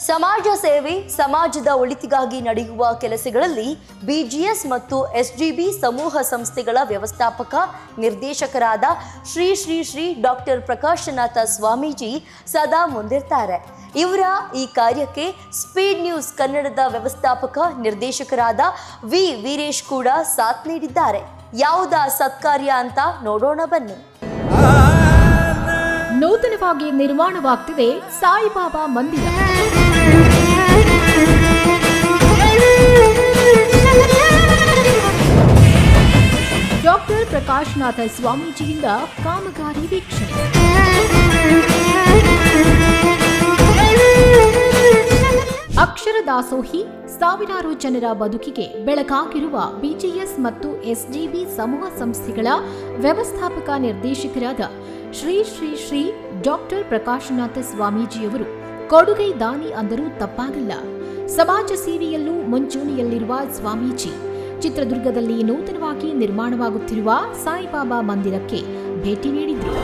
ಸಮಾಜ ಸೇವೆ, ಸಮಾಜದ ಒಳಿತಿಗಾಗಿ ನಡೆಯುವ ಕೆಲಸಗಳಲ್ಲಿ ಬಿಜಿಎಸ್ ಮತ್ತು ಎಸ್ಜಿಬಿ ಸಮೂಹ ಸಂಸ್ಥೆಗಳ ವ್ಯವಸ್ಥಾಪಕ ನಿರ್ದೇಶಕರಾದ ಶ್ರೀ ಶ್ರೀ ಶ್ರೀ ಡಾಕ್ಟರ್ ಪ್ರಕಾಶನಾಥ ಸ್ವಾಮೀಜಿ ಸದಾ ಮುಂದಿರ್ತಾರೆ. ಇವರ ಈ ಕಾರ್ಯಕ್ಕೆ ಸ್ಪೀಡ್ ನ್ಯೂಸ್ ಕನ್ನಡದ ವ್ಯವಸ್ಥಾಪಕ ನಿರ್ದೇಶಕರಾದ ವಿ ವೀರೇಶ್ ಕೂಡ ಸಾಥ್ ನೀಡಿದ್ದಾರೆ. ಯಾವುದಾ ಸತ್ಕಾರ್ಯ ಅಂತ ನೋಡೋಣ ಬನ್ನಿ. ನೂತನವಾಗಿ ನಿರ್ಮಾಣವಾಗ್ತಿದೆ ಸಾಯಿಬಾಬಾ ಮಂದಿರ. ಡಾಕ್ಟರ್ ಪ್ರಕಾಶನಾಥ ಸ್ವಾಮೀಜಿಯಿಂದ ಕಾಮಗಾರಿ ವೀಕ್ಷಣೆ. ಅಕ್ಷರ ದಾಸೋಹಿ, ಸಾವಿರಾರು ಜನರ ಬದುಕಿಗೆ ಬೆಳಕಾಗಿರುವ ಬಿಜಿಎಸ್ ಮತ್ತು ಎಸ್ಜಿಬಿ ಸಮೂಹ ಸಂಸ್ಥೆಗಳ ವ್ಯವಸ್ಥಾಪಕ ನಿರ್ದೇಶಕರಾದ ಶ್ರೀ ಶ್ರೀ ಶ್ರೀ ಡಾಕ್ಟರ್ ಪ್ರಕಾಶನಾಥ ಸ್ವಾಮೀಜಿಯವರು ಕೊಡುಗೈ ದಾನಿ ಅಂದರೂ ತಪ್ಪಾಗಲ್ಲ. ಸಮಾಜ ಸೇವೆಯಲ್ಲೂ ಮುಂಚೂಣಿಯಲ್ಲಿರುವ ಸ್ವಾಮೀಜಿ ಚಿತ್ರದುರ್ಗದಲ್ಲಿ ನೂತನವಾಗಿ ನಿರ್ಮಾಣವಾಗುತ್ತಿರುವ ಸಾಯಿಬಾಬಾ ಮಂದಿರಕ್ಕೆ ಭೇಟಿ ನೀಡಿದರು.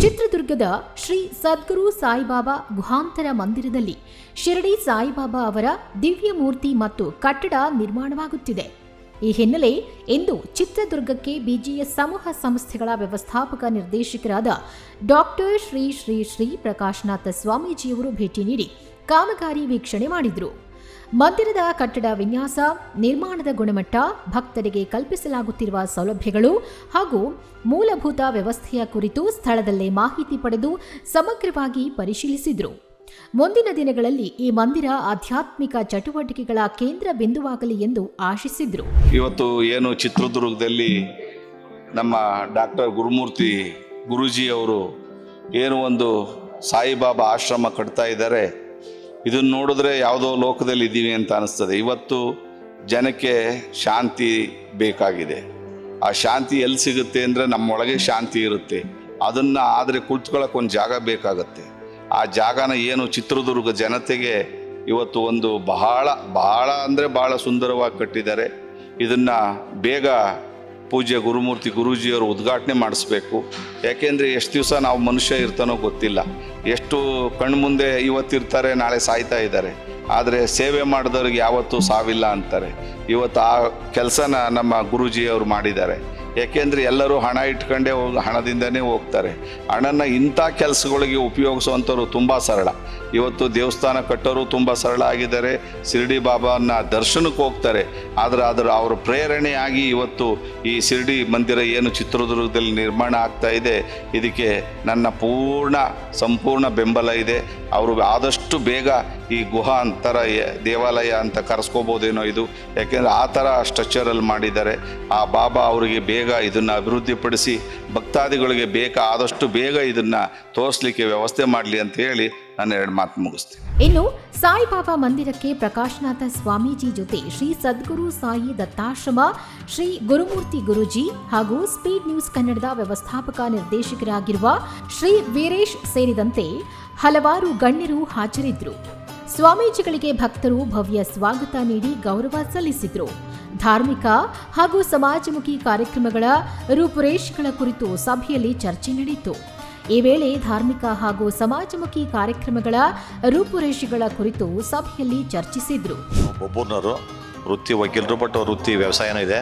ಚಿತ್ರದುರ್ಗದ ಶ್ರೀ ಸದ್ಗುರು ಸಾಯಿಬಾಬಾ ಗುಹಾಂತರ ಮಂದಿರದಲ್ಲಿ ಶಿರಡಿ ಸಾಯಿಬಾಬಾ ಅವರ ದಿವ್ಯ ಮೂರ್ತಿ ಮತ್ತು ಕಟ್ಟಡ ನಿರ್ಮಾಣವಾಗುತ್ತಿದೆ. ಈ ಹಿನ್ನೆಲೆ ಇಂದು ಚಿತ್ರದುರ್ಗಕ್ಕೆ ಬಿಜಿಎಸ್ ಸಮೂಹ ಸಂಸ್ಥೆಗಳ ವ್ಯವಸ್ಥಾಪಕ ನಿರ್ದೇಶಕರಾದ ಡಾಕ್ಟರ್ ಶ್ರೀ ಶ್ರೀ ಶ್ರೀ ಪ್ರಕಾಶನಾಥ ಸ್ವಾಮೀಜಿಯವರು ಭೇಟಿ ನೀಡಿ ಕಾಮಗಾರಿ ವೀಕ್ಷಣೆ ಮಾಡಿದರು. ಮಂದಿರದ ಕಟ್ಟಡ ವಿನ್ಯಾಸ, ನಿರ್ಮಾಣದ ಗುಣಮಟ್ಟ, ಭಕ್ತರಿಗೆ ಕಲ್ಪಿಸಲಾಗುತ್ತಿರುವ ಸೌಲಭ್ಯಗಳು ಹಾಗೂ ಮೂಲಭೂತ ವ್ಯವಸ್ಥೆಯ ಕುರಿತು ಸ್ಥಳದಲ್ಲೇ ಮಾಹಿತಿ ಪಡೆದು ಸಮಗ್ರವಾಗಿ ಪರಿಶೀಲಿಸಿದರು. ಮುಂದಿನ ದಿನಗಳಲ್ಲಿ ಈ ಮಂದಿರ ಆಧ್ಯಾತ್ಮಿಕ ಚಟುವಟಿಕೆಗಳ ಕೇಂದ್ರ ಬಿಂದುವಾಗಲಿ ಎಂದು ಆಶಿಸಿದರು. ಇವತ್ತು ಏನು ಚಿತ್ರದುರ್ಗದಲ್ಲಿ ನಮ್ಮ ಡಾಕ್ಟರ್ ಗುರುಮೂರ್ತಿ ಗುರೂಜಿಯವರು ಏನು ಒಂದು ಸಾಯಿಬಾಬಾ ಆಶ್ರಮ ಕಟ್ತಾ ಇದ್ದಾರೆ, ಇದನ್ನು ನೋಡಿದ್ರೆ ಯಾವುದೋ ಲೋಕದಲ್ಲಿ ಇದ್ದೀವಿ ಅಂತ ಅನಿಸ್ತದೆ. ಇವತ್ತು ಜನಕ್ಕೆ ಶಾಂತಿ ಬೇಕಾಗಿದೆ. ಆ ಶಾಂತಿ ಎಲ್ಲಿ ಸಿಗುತ್ತೆ ಅಂದರೆ ನಮ್ಮೊಳಗೆ ಶಾಂತಿ ಇರುತ್ತೆ. ಅದನ್ನು ಆದರೆ ಕುಳಿತುಕೊಳ್ಳೋಕೆ ಒಂದು ಜಾಗ ಬೇಕಾಗತ್ತೆ. ಆ ಜಾಗನ ಏನು ಚಿತ್ರದುರ್ಗ ಜನತೆಗೆ ಇವತ್ತು ಒಂದು ಬಹಳ ಅಂದರೆ ಬಹಳ ಸುಂದರವಾಗಿ ಕಟ್ಟಿದ್ದಾರೆ. ಇದನ್ನು ಬೇಗ ಪೂಜ್ಯ ಗುರುಮೂರ್ತಿ ಗುರೂಜಿಯವರು ಉದ್ಘಾಟನೆ ಮಾಡಿಸ್ಬೇಕು. ಯಾಕೆಂದರೆ ಎಷ್ಟು ದಿವಸ ನಾವು ಮನುಷ್ಯ ಇರ್ತಾನೋ ಗೊತ್ತಿಲ್ಲ. ಎಷ್ಟು ಕಣ್ಮುಂದೆ ಇವತ್ತಿರ್ತಾರೆ, ನಾಳೆ ಸಾಯ್ತಾ ಇದ್ದಾರೆ. ಆದರೆ ಸೇವೆ ಮಾಡಿದವ್ರಿಗೆ ಯಾವತ್ತೂ ಸಾವಿಲ್ಲ ಅಂತಾರೆ. ಇವತ್ತು ಆ ಕೆಲಸನ ನಮ್ಮ ಗುರೂಜಿಯವರು ಮಾಡಿದ್ದಾರೆ. ಯಾಕೆಂದರೆ ಎಲ್ಲರೂ ಹಣ ಇಟ್ಕೊಂಡೇ ಹಣದಿಂದನೇ ಹೋಗ್ತಾರೆ. ಹಣನ ಇಂಥ ಕೆಲಸಗಳಿಗೆ ಉಪಯೋಗಿಸುವಂಥವ್ರು ತುಂಬ ಸರಳ. ಇವತ್ತು ದೇವಸ್ಥಾನ ಕಟ್ಟೋರು ತುಂಬ ಸರಳ ಆಗಿದ್ದಾರೆ. ಶಿರಡಿ ಬಾಬಾನ ದರ್ಶನಕ್ಕೆ ಹೋಗ್ತಾರೆ. ಆದರೆ ಅವರ ಪ್ರೇರಣೆಯಾಗಿ ಇವತ್ತು ಈ ಶಿರಡಿ ಮಂದಿರ ಏನು ಚಿತ್ರದುರ್ಗದಲ್ಲಿ ನಿರ್ಮಾಣ ಆಗ್ತಾ ಇದೆ, ಇದಕ್ಕೆ ನನ್ನ ಸಂಪೂರ್ಣ ಬೆಂಬಲ ಇದೆ. ಅವರು ಆದಷ್ಟು ಬೇಗ ಈ ಗುಹಾಂತರ ದೇವಾಲಯ ಅಂತ ಕರೆಸ್ಕೋಬೋದೇನೋ ಇದು. ಯಾಕೆಂದರೆ ಆ ಥರ ಸ್ಟ್ರಕ್ಚರಲ್ಲಿ ಮಾಡಿದ್ದಾರೆ. ಆ ಬಾಬಾ ಅವರಿಗೆ ಬೇಗ ಇದನ್ನು ಅಭಿವೃದ್ಧಿಪಡಿಸಿ ಭಕ್ತಾದಿಗಳಿಗೆ ಆದಷ್ಟು ಬೇಗ ಇದನ್ನು ತೋರಿಸ್ಲಿಕ್ಕೆ ವ್ಯವಸ್ಥೆ ಮಾಡಲಿ ಅಂತ ಹೇಳಿ ನಾನು 2 ಮಾತು ಮುಗಿಸ್ತೀನಿ. ಇನ್ನು ಸಾಯಿಬಾಬಾ ಮಂದಿರಕ್ಕೆ ಪ್ರಕಾಶನಾಥ ಸ್ವಾಮೀಜಿ ಜೊತೆ ಶ್ರೀ ಸದ್ಗುರು ಸಾಯಿ ದತ್ತಾಶ್ರಮ, ಶ್ರೀ ಗುರುಮೂರ್ತಿ ಗುರೂಜಿ ಹಾಗೂ ಸ್ಪೀಡ್ ನ್ಯೂಸ್ ಕನ್ನಡದ ವ್ಯವಸ್ಥಾಪಕ ನಿರ್ದೇಶಕರಾಗಿರುವ ಶ್ರೀ ವೀರೇಶ್ ಸೇರಿದಂತೆ ಹಲವಾರು ಗಣ್ಯರು ಹಾಜರಿದ್ದರು. ಸ್ವಾಮೀಜಿಗಳಿಗೆ ಭಕ್ತರು ಭವ್ಯ ಸ್ವಾಗತ ನೀಡಿ ಗೌರವ ಸಲ್ಲಿಸಿದರು. ಧಾರ್ಮಿಕ ಹಾಗೂ ಸಮಾಜಮುಖಿ ಕಾರ್ಯಕ್ರಮಗಳ ರೂಪುರೇಷೆಗಳ ಕುರಿತು ಸಭೆಯಲ್ಲಿ ಚರ್ಚೆ ನಡೆಯಿತು. ಈ ವೇಳೆ ಧಾರ್ಮಿಕ ಹಾಗೂ ಸಮಾಜಮುಖಿ ಕಾರ್ಯಕ್ರಮಗಳ ರೂಪುರೇಷೆಗಳ ಕುರಿತು ಸಭೆಯಲ್ಲಿ ಚರ್ಚಿಸಿದ್ರು. ಒಬ್ಬರವರು ವೃತ್ತಿ ವಕೀಲರು, ಬಟ್ ವೃತ್ತಿ ವ್ಯವಸಾಯನೂ ಇದೆ.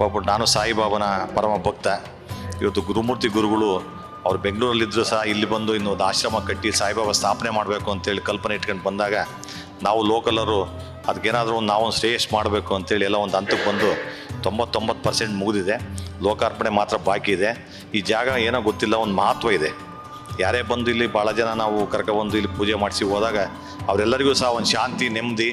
ಬಟ್ ನಾನು ಸಾಯಿಬಾಬನ ಪರಮ ಭಕ್ತ. ಇವತ್ತು ಗುರುಮೂರ್ತಿ ಗುರುಗಳು ಅವ್ರು ಬೆಂಗಳೂರಲ್ಲಿದ್ದರೂ ಸಹ ಇಲ್ಲಿ ಬಂದು ಇನ್ನೊಂದು ಆಶ್ರಮ ಕಟ್ಟಿ ಸಾಯಿಬಾಬಾ ಸ್ಥಾಪನೆ ಮಾಡಬೇಕು ಅಂತೇಳಿ ಕಲ್ಪನೆ ಇಟ್ಕೊಂಡು ಬಂದಾಗ ನಾವು ಲೋಕಲರು ಅದಕ್ಕೇನಾದರೂ ನಾವು ಶ್ರೇಷ್ಠ ಮಾಡಬೇಕು ಅಂತೇಳಿ ಎಲ್ಲ ಒಂದು ಹಂತಕ್ಕೆ ಬಂದು 99% ಮುಗಿದಿದೆ. ಲೋಕಾರ್ಪಣೆ ಮಾತ್ರ ಬಾಕಿ ಇದೆ. ಈ ಜಾಗ ಏನೋ ಗೊತ್ತಿಲ್ಲ, ಒಂದು ಮಹತ್ವ ಇದೆ. ಯಾರೇ ಬಂದು ಇಲ್ಲಿ ಭಾಳ ಜನ ನಾವು ಕರ್ಕೊಬಂದು ಇಲ್ಲಿ ಪೂಜೆ ಮಾಡಿಸಿ ಹೋದಾಗ ಅವರೆಲ್ಲರಿಗೂ ಸಹ ಒಂದು ಶಾಂತಿ, ನೆಮ್ಮದಿ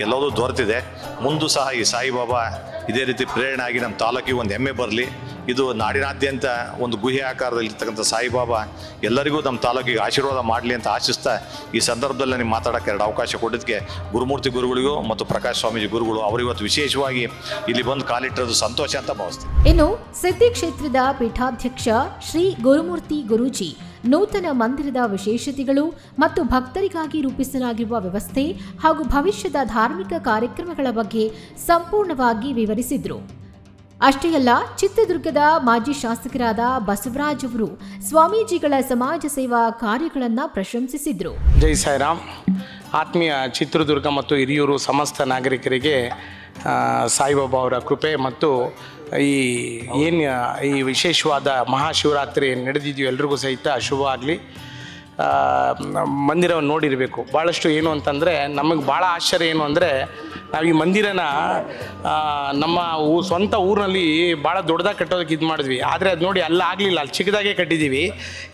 ಎಲ್ಲವೂ ದೊರೆತಿದೆ. ಮುಂದೂ ಸಹ ಈ ಸಾಯಿಬಾಬಾ ಇದೇ ರೀತಿ ಪ್ರೇರಣೆ ಆಗಿ ನಮ್ಮ ತಾಲೂಕಿಗೆ ಒಂದು ಹೆಮ್ಮೆ ಬರಲಿ. ಇದು ನಾಡಿನಾದ್ಯಂತ ಒಂದು ಗುಹೆ ಆಕಾರದಲ್ಲಿರ್ತಕ್ಕಂಥ ಸಾಯಿಬಾಬಾ ಎಲ್ಲರಿಗೂ ನಮ್ಮ ತಾಲೂಕಿಗೆ ಆಶೀರ್ವಾದ ಮಾಡಲಿ ಅಂತ ಆಶಿಸ್ತಾ ಈ ಸಂದರ್ಭದಲ್ಲಿ ನನಗೆ ಮಾತಾಡೋಕ್ಕೆ 2 ಅವಕಾಶ ಕೊಟ್ಟಿದ್ದಕ್ಕೆ ಗುರುಮೂರ್ತಿ ಗುರುಗಳಿಗೂ ಮತ್ತು ಪ್ರಕಾಶ್ ಸ್ವಾಮೀಜಿ ಗುರುಗಳು ಅವರಿವತ್ತು ವಿಶೇಷವಾಗಿ ಇಲ್ಲಿ ಬಂದು ಕಾಲಿಟ್ಟಿರೋದು ಸಂತೋಷ ಅಂತ ಭಾವಿಸ್ತೀನಿ. ಇನ್ನು ಸಿದ್ಧಿ ಕ್ಷೇತ್ರದ ಪೀಠಾಧ್ಯಕ್ಷ ಶ್ರೀ ಗುರುಮೂರ್ತಿ ಗುರೂಜಿ ನೂತನ ಮಂದಿರದ ವಿಶೇಷತೆಗಳು ಮತ್ತು ಭಕ್ತರಿಗಾಗಿ ರೂಪಿಸಲಾಗಿರುವ ವ್ಯವಸ್ಥೆ ಹಾಗೂ ಭವಿಷ್ಯದ ಧಾರ್ಮಿಕ ಕಾರ್ಯಕ್ರಮಗಳ ಬಗ್ಗೆ ಸಂಪೂರ್ಣವಾಗಿ ವಿವರಿಸಿದರು. ಅಷ್ಟೇ ಅಲ್ಲ, ಚಿತ್ರದುರ್ಗದ ಮಾಜಿ ಶಾಸಕರಾದ ಬಸವರಾಜ್ ಅವರು ಸ್ವಾಮೀಜಿಗಳ ಸಮಾಜ ಸೇವಾ ಕಾರ್ಯಗಳನ್ನು ಪ್ರಶಂಸಿಸಿದ್ರು. ಜೈ ಸಾಯಿರಾಮ್. ಆತ್ಮೀಯ ಚಿತ್ರದುರ್ಗ ಮತ್ತು ಹಿರಿಯೂರು ಸಮಸ್ತ ನಾಗರಿಕರಿಗೆ ಸಾಯಿಬಾಬಾ ಅವರ ಕೃಪೆ ಮತ್ತು ಈ ವಿಶೇಷವಾದ ಮಹಾಶಿವರಾತ್ರಿ ನಡೆದಿದೆಯೋ ಎಲ್ರಿಗೂ ಸಹಿತ ಶುಭವಾಗಲಿ. ಮಂದಿರವನ್ನು ನೋಡಿರಬೇಕು. ಭಾಳಷ್ಟು ಏನು ಅಂತಂದರೆ ನಮಗೆ ಭಾಳ ಆಶ್ಚರ್ಯ ಏನು ಅಂದರೆ, ನಾವು ಈ ಮಂದಿರನ ನಮ್ಮ ಸ್ವಂತ ಊರಿನಲ್ಲಿ ಭಾಳ ದೊಡ್ಡದಾಗಿ ಕಟ್ಟೋದಕ್ಕೆ ಇದು ಮಾಡಿದ್ವಿ. ಆದರೆ ಅದು ನೋಡಿ ಅಲ್ಲಿ ಆಗಲಿಲ್ಲ, ಅಲ್ಲಿ ಚಿಕ್ಕದಾಗೆ ಕಟ್ಟಿದ್ದೀವಿ.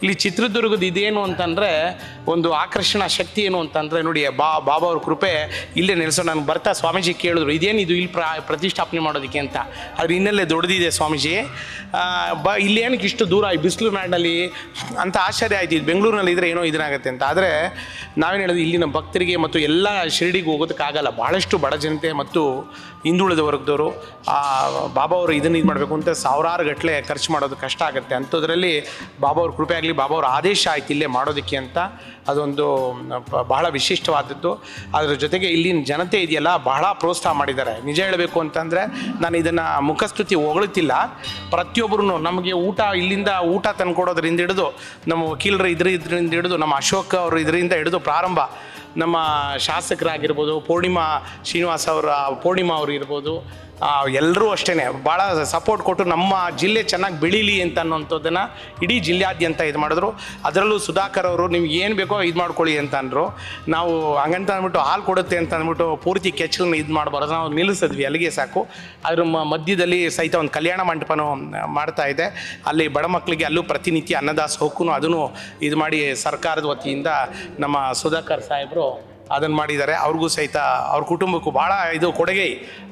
ಇಲ್ಲಿ ಚಿತ್ರದುರ್ಗದ ಇದೇನು ಅಂತಂದರೆ ಒಂದು ಆಕರ್ಷಣಾ ಶಕ್ತಿ ಏನು ಅಂತಂದರೆ ನೋಡಿ, ಬಾಬಾ ಅವ್ರ ಕೃಪೆ ಇಲ್ಲೇ ನೆಲೆಸೋ. ನನಗೆ ಬರ್ತಾ ಸ್ವಾಮೀಜಿ ಕೇಳಿದ್ರು ಇದೇನು ಇದು ಇಲ್ಲಿ ಪ್ರತಿಷ್ಠಾಪನೆ ಮಾಡೋದಕ್ಕೆ ಅಂತ. ಆದರೆ ಇನ್ನಲ್ಲೇ ದೊಡ್ಡದಿದೆ ಸ್ವಾಮೀಜಿ. ಇಲ್ಲಿ ಏನಕ್ಕೆ ಇಷ್ಟು ದೂರ ಈ ಬಿಸಿಲು ನಾಡಿನಲ್ಲಿ ಅಂತ ಆಶ್ಚರ್ಯ ಆಯ್ತು. ಇದು ಬೆಂಗಳೂರಿನಲ್ಲಿ ಇದ್ದರೆ ಏನೋ ಇದನ್ನಾಗುತ್ತೆ ಅಂತ. ಆದರೆ ನಾವೇನು ಹೇಳೋದು, ಇಲ್ಲಿನ ಭಕ್ತರಿಗೆ ಮತ್ತು ಎಲ್ಲ ಶಿರಡಿಗೆ ಹೋಗೋದಕ್ಕಾಗಲ್ಲ. ಭಾಳಷ್ಟು ಬಡ ಜನತೆ ಮತ್ತು ಹಿಂದುಳಿದ ವರ್ಗದವರು ಬಾಬಾ ಅವರು ಇದನ್ನು ಇದು ಮಾಡಬೇಕು ಅಂತ ಸಾವಿರಾರು ಗಟ್ಟಲೆ ಖರ್ಚು ಮಾಡೋದು ಕಷ್ಟ ಆಗುತ್ತೆ. ಅಂಥದ್ರಲ್ಲಿ ಬಾಬಾ ಅವ್ರ ಕೃಪೆ ಆಗಲಿ, ಬಾಬಾ ಅವ್ರ ಆದೇಶ ಆಯ್ತು ಇಲ್ಲೇ ಮಾಡೋದಕ್ಕೆ ಅಂತ. ಅದೊಂದು ಬಹಳ ವಿಶಿಷ್ಟವಾದದ್ದು. ಅದರ ಜೊತೆಗೆ ಇಲ್ಲಿನ ಜನತೆ ಇದೆಯಲ್ಲ ಬಹಳ ಪ್ರೋತ್ಸಾಹ ಮಾಡಿದ್ದಾರೆ. ನಿಜ ಹೇಳಬೇಕು ಅಂತಂದರೆ ನಾನು ಇದನ್ನು ಮುಖಸ್ತುತಿ ಹೊಗಳುತ್ತಿಲ್ಲ. ಪ್ರತಿಯೊಬ್ಬರೂ ನಮಗೆ ಇಲ್ಲಿಂದ ಊಟ ತಂದುಕೊಡೋದ್ರಿಂದ ಹಿಡಿದು, ನಮ್ಮ ವಕೀಲರು ಇದರಿಂದ ಹಿಡಿದು, ನಮ್ಮ ಅಶೋಕ್ ಅವರು ಇದರಿಂದ ಹಿಡಿದು ಪ್ರಾರಂಭ, ನಮ್ಮ ಶಾಸಕರಾಗಿರ್ಬೋದು, ಪೂರ್ಣಿಮಾ ಅವರು ಇರ್ಬೋದು, ಎಲ್ಲರೂ ಅಷ್ಟೇ ಭಾಳ ಸಪೋರ್ಟ್ ಕೊಟ್ಟು ನಮ್ಮ ಜಿಲ್ಲೆ ಚೆನ್ನಾಗಿ ಬೆಳೀಲಿ ಅಂತ ಅನ್ನೋಂಥದ್ದನ್ನು ಇಡೀ ಜಿಲ್ಲೆಯಾದ್ಯಂತ ಇದು ಮಾಡಿದ್ರು. ಅದರಲ್ಲೂ ಸುಧಾಕರ್ ಅವರು ನಿಮ್ಗೆ ಏನು ಬೇಕೋ ಇದು ಮಾಡ್ಕೊಳ್ಳಿ ಅಂತ ಅಂದರು. ನಾವು ಹಂಗಂತ ಅಂದ್ಬಿಟ್ಟು ಹಾಲು ಕೊಡುತ್ತೆ ಅಂತ ಅಂದ್ಬಿಟ್ಟು ಪೂರ್ತಿ ಕೆಚ್ಚಲನ್ನ ಇದು ಮಾಡಬಾರ್ದು, ನಾವು ನಿಲ್ಲಿಸಿದ್ವಿ, ಅಲ್ಲಿಗೆ ಸಾಕು. ಅದ್ರ ಮಧ್ಯದಲ್ಲಿ ಸಹಿತ ಒಂದು ಕಲ್ಯಾಣ ಮಂಟಪನೂ ಮಾಡ್ತಾ ಇದೆ. ಅಲ್ಲಿ ಬಡ ಮಕ್ಕಳಿಗೆ ಅಲ್ಲೂ ಪ್ರತಿನಿತ್ಯ ಅನ್ನದಾಸೋಹಕ್ಕೂ ಅದನ್ನು ಇದು ಮಾಡಿ ಸರ್ಕಾರದ ವತಿಯಿಂದ ನಮ್ಮ ಸುಧಾಕರ್ ಸಾಹೇಬರು ಅದನ್ನು ಮಾಡಿದ್ದಾರೆ. ಅವ್ರಿಗೂ ಸಹಿತ ಅವ್ರ ಕುಟುಂಬಕ್ಕೂ ಭಾಳ ಇದು ಕೊಡುಗೆ.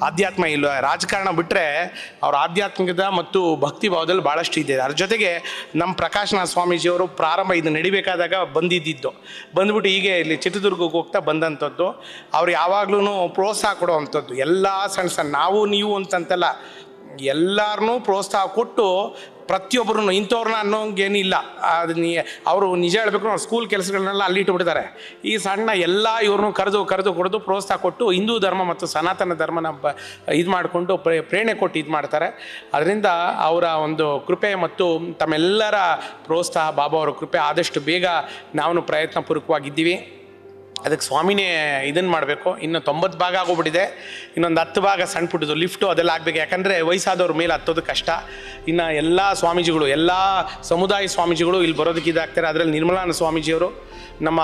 ಆಧ್ಯಾತ್ಮ ಇಲ್ಲ, ರಾಜಕಾರಣ ಬಿಟ್ಟರೆ ಅವ್ರ ಆಧ್ಯಾತ್ಮಿಕದ ಮತ್ತು ಭಕ್ತಿ ಭಾವದಲ್ಲಿ ಭಾಳಷ್ಟು ಇದೆ. ಅದ್ರ ಜೊತೆಗೆ ನಮ್ಮ ಪ್ರಕಾಶನಾಥ ಸ್ವಾಮೀಜಿಯವರು ಪ್ರಾರಂಭ ಇದು ನಡಿಬೇಕಾದಾಗ ಬಂದ್ಬಿಟ್ಟು ಹೀಗೆ ಇಲ್ಲಿ ಚಿತ್ರದುರ್ಗಕ್ಕೆ ಹೋಗ್ತಾ ಬಂದಂಥದ್ದು. ಅವ್ರು ಯಾವಾಗ್ಲೂ ಪ್ರೋತ್ಸಾಹ ಕೊಡೋವಂಥದ್ದು. ಎಲ್ಲ ಸಣ್ಣ ನಾವು ನೀವು ಅಂತಂತಲ್ಲ, ಎಲ್ಲರನ್ನೂ ಪ್ರೋತ್ಸಾಹ ಕೊಟ್ಟು ಪ್ರತಿಯೊಬ್ಬರೂ ಇಂಥವ್ರನ್ನ ಅನ್ನೋಂಗೇನಿಲ್ಲ. ಅವರು ನಿಜ ಹೇಳಬೇಕು, ನಾವು ಸ್ಕೂಲ್ ಕೆಲಸಗಳನ್ನೆಲ್ಲ ಅಲ್ಲಿ ಇಟ್ಟುಬಿಡ್ತಾರೆ. ಈ ಸಣ್ಣ ಎಲ್ಲ ಇವ್ರನ್ನೂ ಕರೆದು ಕೊಡೋದು, ಪ್ರೋತ್ಸಾಹ ಕೊಟ್ಟು ಹಿಂದೂ ಧರ್ಮ ಮತ್ತು ಸನಾತನ ಧರ್ಮನ ಇದು ಮಾಡಿಕೊಂಡು ಪ್ರೇರಣೆ ಕೊಟ್ಟು ಇದು ಮಾಡ್ತಾರೆ. ಅದರಿಂದ ಅವರ ಒಂದು ಕೃಪೆ ಮತ್ತು ತಮ್ಮೆಲ್ಲರ ಪ್ರೋತ್ಸಾಹ, ಬಾಬಾ ಅವರ ಕೃಪೆ ಆದಷ್ಟು ಬೇಗ ನಾವು ಪ್ರಯತ್ನಪೂರ್ವಕವಾಗಿದ್ದೀವಿ. ಅದಕ್ಕೆ ಸ್ವಾಮಿನೇ ಇದನ್ನು ಮಾಡಬೇಕು. ಇನ್ನು 90 ಭಾಗ ಆಗೋಗ್ಬಿಟ್ಟಿದೆ. ಇನ್ನೊಂದು 10 ಭಾಗ ಸಣ್ಣ ಪುಟ್ಟದು ಲಿಫ್ಟು ಅದೆಲ್ಲ ಆಗಬೇಕು. ಯಾಕಂದರೆ ವಯಸ್ಸಾದವ್ರ ಮೇಲೆ ಹತ್ತೋದು ಕಷ್ಟ. ಇನ್ನು ಎಲ್ಲ ಸ್ವಾಮೀಜಿಗಳು, ಎಲ್ಲ ಸಮುದಾಯ ಸ್ವಾಮೀಜಿಗಳು ಇಲ್ಲಿ ಬರೋದಕ್ಕೆ ಇದಾಗ್ತಾರೆ. ಅದರಲ್ಲಿ ನಿರ್ಮಲಾನಂದ ಸ್ವಾಮೀಜಿಯವರು, ನಮ್ಮ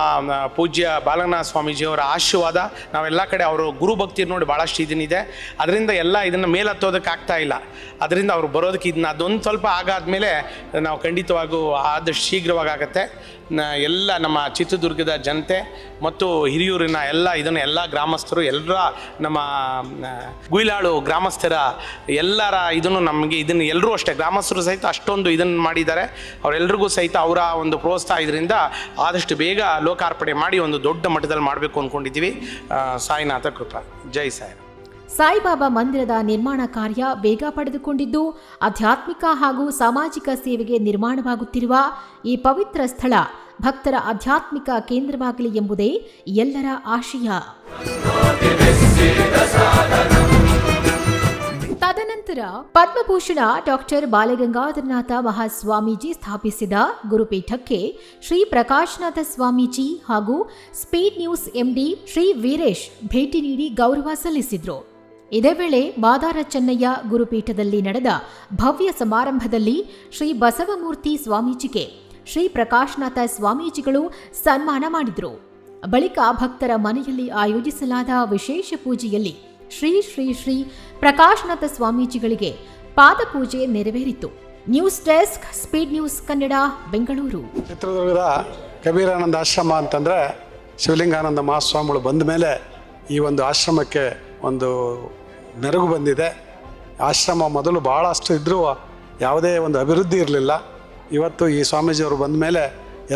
ಪೂಜ್ಯ ಬಾಲನಾಥ ಸ್ವಾಮೀಜಿಯವರ ಆಶೀರ್ವಾದ, ನಾವೆಲ್ಲ ಕಡೆ ಅವರು ಗುರು ಭಕ್ತಿ ನೋಡಿ ಭಾಳಷ್ಟು ಇದನ್ನಿದೆ. ಅದರಿಂದ ಎಲ್ಲ ಇದನ್ನು ಮೇಲೆ ಹತ್ತೋದಕ್ಕೆ ಆಗ್ತಾ ಇಲ್ಲ. ಅದರಿಂದ ಅವರು ಬರೋದಕ್ಕೆ ಅದೊಂದು ಸ್ವಲ್ಪ ಆಗಾದ್ಮೇಲೆ ನಾವು ಖಂಡಿತವಾಗೂ ಆದಷ್ಟು ಶೀಘ್ರವಾಗಿ ಆಗುತ್ತೆ. ಎಲ್ಲ ನಮ್ಮ ಚಿತ್ರದುರ್ಗದ ಜನತೆ ಮತ್ತು ಹಿರಿಯೂರಿನ ಎಲ್ಲ ಗ್ರಾಮಸ್ಥರು, ಎಲ್ಲರ ನಮ್ಮ ಗುಯಿಲಾಳು ಗ್ರಾಮಸ್ಥರ ಎಲ್ಲರ ನಮಗೆ ಎಲ್ಲರೂ ಅಷ್ಟೇ, ಗ್ರಾಮಸ್ಥರು ಸಹಿತ ಅಷ್ಟೊಂದು ಇದನ್ನು ಮಾಡಿದ್ದಾರೆ. ಅವರೆಲ್ಲರಿಗೂ ಸಹಿತ ಅವರ ಒಂದು ಪ್ರೋತ್ಸಾಹ ಇದರಿಂದ ಆದಷ್ಟು ಬೇಗ ಲೋಕಾರ್ಪಣೆ ಮಾಡಿ ಒಂದು ದೊಡ್ಡ ಮಟ್ಟದಲ್ಲಿ ಮಾಡಬೇಕು ಅಂದ್ಕೊಂಡಿದ್ದೀವಿ. ಸಾಯಿನಾಥ ಕೃಪಾ. ಜೈ ಸಾಯಿ. ಸಾಯಿಬಾಬಾ ಮಂದಿರದ ನಿರ್ಮಾಣ ಕಾರ್ಯ ವೇಗ ಪಡೆದುಕೊಂಡಿದ್ದು, ಆಧ್ಯಾತ್ಮಿಕ ಹಾಗೂ ಸಾಮಾಜಿಕ ಸೇವೆಗೆ ನಿರ್ಮಾಣವಾಗುತ್ತಿರುವ ಈ ಪವಿತ್ರ ಸ್ಥಳ ಭಕ್ತರ ಆಧ್ಯಾತ್ಮಿಕ ಕೇಂದ್ರವಾಗಲಿ ಎಂಬುದೇ ಎಲ್ಲರ ಆಶಯ. ತದನಂತರ ಪದ್ಮಭೂಷಣ ಡಾಕ್ಟರ್ ಬಾಲಗಂಗಾಧರನಾಥ ಮಹಾಸ್ವಾಮೀಜಿ ಸ್ಥಾಪಿಸಿದ ಗುರುಪೀಠಕ್ಕೆ ಶ್ರೀ ಪ್ರಕಾಶನಾಥ ಸ್ವಾಮೀಜಿ ಹಾಗೂ speed news MD Shri Veeresh ಭೇಟಿ ನೀಡಿ ಗೌರವ ಸಲ್ಲಿಸಿದ್ರು. ಇದೇ ವೇಳೆ ಮಾದಾರ ಚೆನ್ನಯ್ಯ ಗುರುಪೀಠದಲ್ಲಿ ನಡೆದ ಭವ್ಯ ಸಮಾರಂಭದಲ್ಲಿ ಶ್ರೀ ಬಸವಮೂರ್ತಿ ಸ್ವಾಮೀಜಿಗೆ ಶ್ರೀ ಪ್ರಕಾಶನಾಥ ಸ್ವಾಮೀಜಿಗಳು ಸನ್ಮಾನ ಮಾಡಿದರು. ಬಳಿಕ ಭಕ್ತರ ಮನೆಯಲ್ಲಿ ಆಯೋಜಿಸಲಾದ ವಿಶೇಷ ಪೂಜೆಯಲ್ಲಿ ಶ್ರೀ ಶ್ರೀ ಶ್ರೀ ಪ್ರಕಾಶನಾಥ ಸ್ವಾಮೀಜಿಗಳಿಗೆ ಪಾದಪೂಜೆ ನೆರವೇರಿತು. News desk, speed news Kannada, Bengaluru. ಚಿತ್ರದುರ್ಗದ ಕಬೀರಾನಂದ ಆಶ್ರಮ ಅಂತಂದರೆ ಶಿವಲಿಂಗಾನಂದ ಮಹಾಸ್ವಾಮಿಗಳು ಬಂದ ಮೇಲೆ ಈ ಒಂದು ಆಶ್ರಮಕ್ಕೆ ಒಂದು ಮೆರುಗು ಬಂದಿದೆ. ಆಶ್ರಮ ಮೊದಲು ಭಾಳಷ್ಟು ಇದ್ದರೂ ಯಾವುದೇ ಒಂದು ಅಭಿವೃದ್ಧಿ ಇರಲಿಲ್ಲ. ಇವತ್ತು ಈ ಸ್ವಾಮೀಜಿಯವರು ಬಂದ ಮೇಲೆ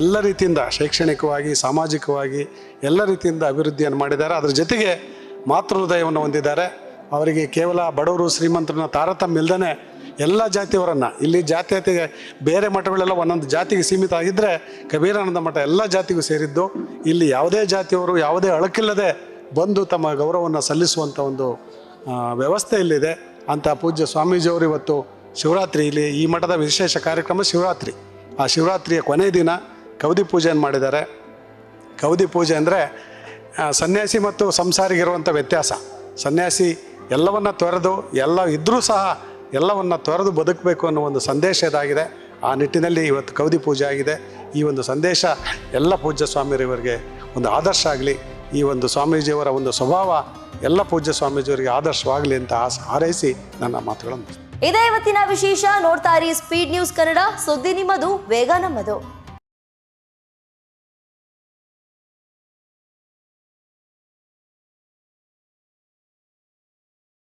ಎಲ್ಲ ರೀತಿಯಿಂದ ಶೈಕ್ಷಣಿಕವಾಗಿ, ಸಾಮಾಜಿಕವಾಗಿ ಎಲ್ಲ ರೀತಿಯಿಂದ ಅಭಿವೃದ್ಧಿಯನ್ನು ಮಾಡಿದ್ದಾರೆ. ಅದರ ಜೊತೆಗೆ ಮಾತೃ ಹೃದಯವನ್ನು ಹೊಂದಿದ್ದಾರೆ. ಅವರಿಗೆ ಕೇವಲ ಬಡವರು ಶ್ರೀಮಂತರನ್ನ ತಾರತಮ್ಯ ಇಲ್ಲದೇ ಎಲ್ಲ ಜಾತಿಯವರನ್ನು, ಇಲ್ಲಿ ಜಾತ್ಯತೆಗೆ ಬೇರೆ ಮಠಗಳೆಲ್ಲ ಒಂದೊಂದು ಜಾತಿಗೆ ಸೀಮಿತ ಆಗಿದ್ದರೆ ಕಬೀರಾನಂದ ಮಠ ಎಲ್ಲ ಜಾತಿಗೂ ಸೇರಿದ್ದು. ಇಲ್ಲಿ ಯಾವುದೇ ಜಾತಿಯವರು ಯಾವುದೇ ಅಳಕಿಲ್ಲದೆ ಬಂದು ತಮ್ಮ ಗೌರವವನ್ನು ಸಲ್ಲಿಸುವಂಥ ಒಂದು ವ್ಯವಸ್ಥೆ ಇಲ್ಲಿದೆ. ಅಂಥ ಪೂಜ್ಯ ಸ್ವಾಮೀಜಿಯವರು ಇವತ್ತು ಶಿವರಾತ್ರಿ ಇಲ್ಲಿ ಈ ಮಠದ ವಿಶೇಷ ಕಾರ್ಯಕ್ರಮ ಶಿವರಾತ್ರಿ. ಆ ಶಿವರಾತ್ರಿಯ ಕೊನೆಯ ದಿನ ಕೌದಿ ಪೂಜೆಯನ್ನು ಮಾಡಿದ್ದಾರೆ. ಕೌದಿ ಪೂಜೆ ಅಂದರೆ ಸನ್ಯಾಸಿ ಮತ್ತು ಸಂಸಾರಿಗಿರುವಂಥ ವ್ಯತ್ಯಾಸ. ಸನ್ಯಾಸಿ ಎಲ್ಲವನ್ನು ತೊರೆದು ಎಲ್ಲ ಇದ್ದರೂ ಸಹ ಎಲ್ಲವನ್ನು ತೊರೆದು ಬದುಕಬೇಕು ಅನ್ನೋ ಒಂದು ಸಂದೇಶ ಇದಾಗಿದೆ. ಆ ನಿಟ್ಟಿನಲ್ಲಿ ಇವತ್ತು ಕೌದಿ ಪೂಜೆ ಆಗಿದೆ. ಈ ಒಂದು ಸಂದೇಶ ಎಲ್ಲ ಪೂಜ್ಯ ಸ್ವಾಮಿಯವರಿಗೆ ಒಂದು ಆದರ್ಶ ಆಗಲಿ. ಈ ಒಂದು ಸ್ವಾಮೀಜಿಯವರ ಒಂದು ಸ್ವಭಾವ ಎಲ್ಲ ಪೂಜ್ಯ ಸ್ವಾಮೀಜಿಯವರಿಗೆ ಆದರ್ಶವಾಗಲಿ ಅಂತ ಹಾರೈಸಿ ನನ್ನ ಮಾತುಗಳನ್ನು ಇದೇ ಇವತ್ತಿನ ವಿಶೇಷ. ನೋಡ್ತಾ ಇರಿ ಸ್ಪೀಡ್ ನ್ಯೂಸ್ ಕನ್ನಡ. ಸುದ್ದಿ ನಿಮ್ಮದು, ವೇಗ ನಮ್ಮದು.